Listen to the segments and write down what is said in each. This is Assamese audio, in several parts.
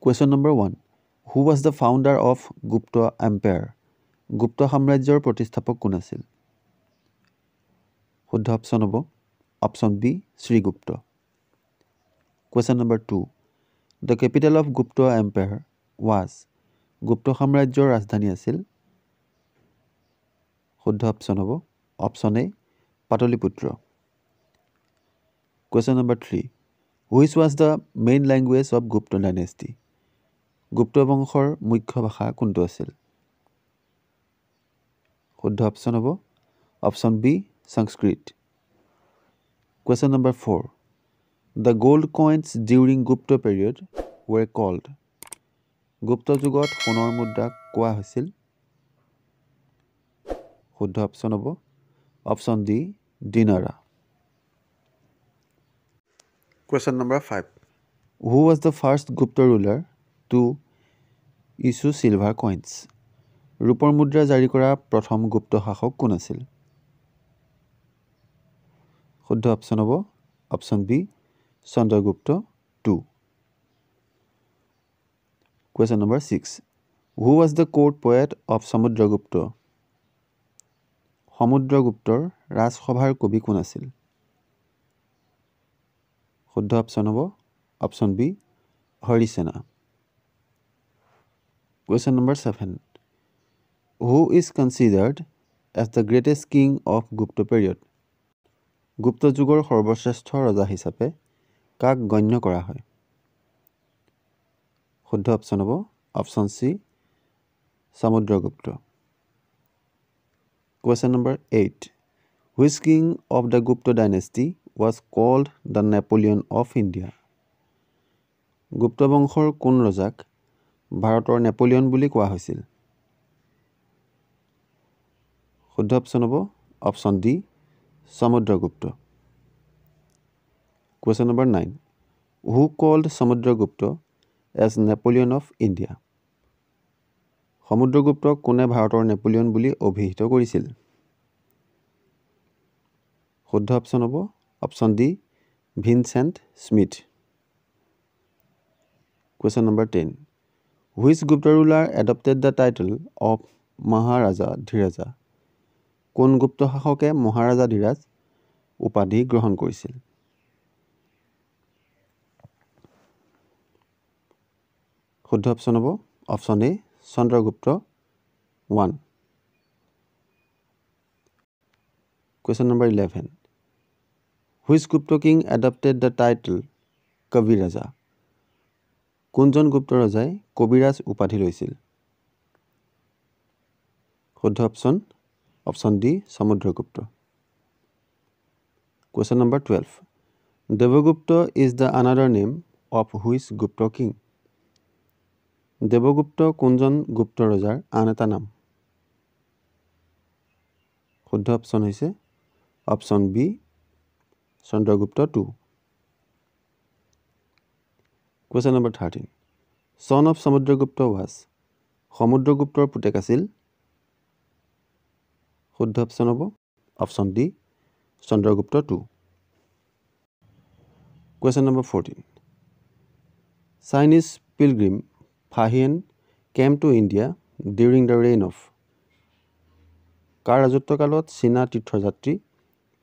Question number 1. Who was the founder of Gupta Empire? Gupta সাম্ৰাজ্যৰ প্ৰতিষ্ঠাপক কোন আছিল? শুদ্ধ অপশ্যন হ'ব option B Srigupta. Question number 2. The capital of Gupta Empire was? Gupta সাম্ৰাজ্যৰ ৰাজধানী আছিল? শুদ্ধ অপশ্যন হ'ব option A Pataliputra. Question number 3. Which was the main language of Gupta dynasty? গুপ্ত বংশৰ মুখ্য ভাষা কোনটো আছিল? শুদ্ধ অপশ্যন হ'ব option B Sanskrit. Question number 4. The gold coins during Gupta period were called? গুপ্ত যুগত সোণৰ মুদ্ৰা কোৱা হৈছিল? শুদ্ধ অপশ্যন হ'ব option D দিনাৰা। Question number 5. Who was the first Gupta ruler to issue silver coins? ৰূপৰ মুদ্ৰা জাৰি কৰা প্ৰথম গুপ্ত শাসক কোন আছিল? শুদ্ধ অপশ্যন হ'ব option B Chandragupta II। Question number 6. Who was the court poet of Samudragupta? সমুদ্ৰগুপ্তৰ ৰাজসভাৰ কবি কোন আছিল? শুদ্ধ অপশ্যন হ'ব option B হৰিসেনা। Question number 7. Who is considered as the greatest king of Gupta period? গুপ্ত যুগৰ সৰ্বশ্ৰেষ্ঠ ৰজা হিচাপে কাক গণ্য কৰা হয়? শুদ্ধ অপশ্যন হ'ব option C Samudragupta. Question number 8. Which king of the Gupta dynasty was called the Napoleon of India? গুপ্ত বংশৰ কোন ৰজাক ভাৰতৰ নেপোলিয়ন বুলি কোৱা হৈছিল? শুদ্ধ অপশ্যন হ'ব option D Samudragupta. Question number 9. Who called Samudragupta as Napoleon of India? সমুদ্ৰগুপ্তক কোনে ভাৰতৰ নেপোলিয়ন বুলি অভিহিত কৰিছিল? শুদ্ধ অপশ্যন হ'ব option D Vincent Smith. Question number 10. Which Gupta ruler adopted the title of Maharaja Dhiraja? কোন গুপ্ত শাসকে মহাৰাজা ধীৰাজ উপাধি গ্ৰহণ কৰিছিল? শুদ্ধ অপশ্যন হ'ব option A Chandragupta I। Question number 11. Which Gupta king adopted the title Kaviraja? কোনজন গুপ্ত ৰজাই কবিৰাজ উপাধি লৈছিল? শুদ্ধ option option D Samudragupta. Question number 12. Devagupta is the another name of which Gupta king? Devagupta কোনজন গুপ্ত ৰজাৰ আন এটা নাম? শুদ্ধ অপশ্যন হৈছে option B Chandragupta II। Question number 13. Son of Samudragupta was? সমুদ্ৰগুপ্তৰ পুতেক আছিল? শুদ্ধ অপশ্যন হ'ব option D Chandragupta II। Question number 14. Chinese pilgrim Fahian came to India during the reign of? কাৰ ৰাজত্বকালত চীনা তীৰ্থযাত্ৰী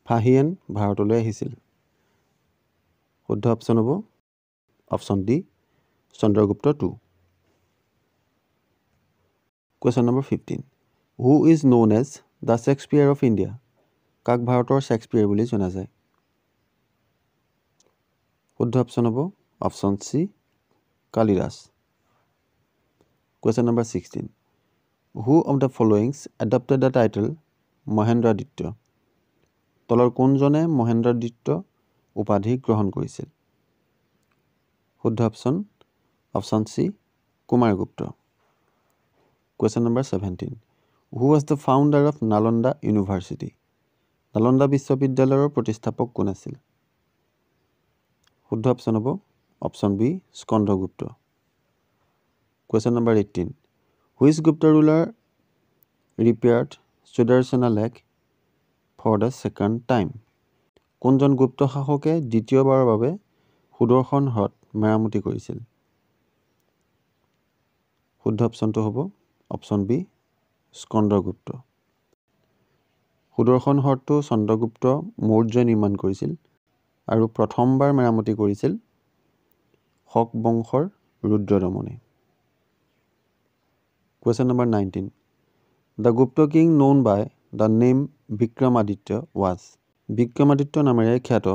ফাহিয়েন ভাৰতলৈ আহিছিল? শুদ্ধ অপশ্যন হ'ব option D Chandragupta II। Question number 15. Who is known as the Shakespeare of India? কাক ভাৰতৰ শ্বেক্সপিয়াৰ বুলি জনা যায়? শুদ্ধ অপশ্যন হ'ব option C Kalidas. Question number 16. Who of the following adopted the title Mahendraditya? তলৰ কোনজনে মহেন্দ্ৰাদিত্য উপাধি গ্ৰহণ কৰিছিল? শুদ্ধ option option C Kumaragupta. Question number 17. Who was the founder of Nalanda University? Nalanda বিশ্ববিদ্যালয়ৰ প্ৰতিষ্ঠাপক কোন আছিল? শুদ্ধ অপশ্যন হ'ব option B Skandagupta. Question number 18. Which Gupta ruler repaired Sudarsana Lake for the second time? কোনজন গুপ্ত শাসকে দ্বিতীয়বাৰৰ বাবে সুদৰ্শন হ্ৰদ মেৰামতি কৰিছিল? শুদ্ধ অপশ্যনটো হ'ব অপশ্যন বি স্কন্দগুপ্ত। সুদৰ্শন হ্ৰদটো চন্দ্ৰগুপ্ত মৌৰ্যই নিৰ্মাণ কৰিছিল আৰু প্ৰথমবাৰ মেৰামতি কৰিছিল শক বংশৰ ৰুদ্ৰদমনে। Question number 19. The Gupta king known by the name Vikramaditya was. Vikramaditya নামেৰে খ্যাত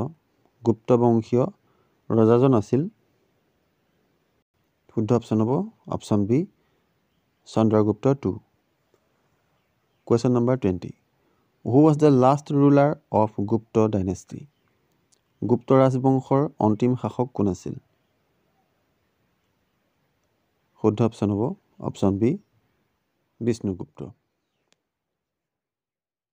গুপ্ত বংশীয় ৰজাজন আছিল। শুদ্ধ অপশ্যন হ'ব option B Chandragupta II। Question number 20. Who was the last ruler of Gupta dynasty? গুপ্ত ৰাজবংশৰ অন্তিম শাসক কোন আছিল? শুদ্ধ অপশ্যন হ'ব অপশ্যন বি বিষ্ণুগুপ্ত।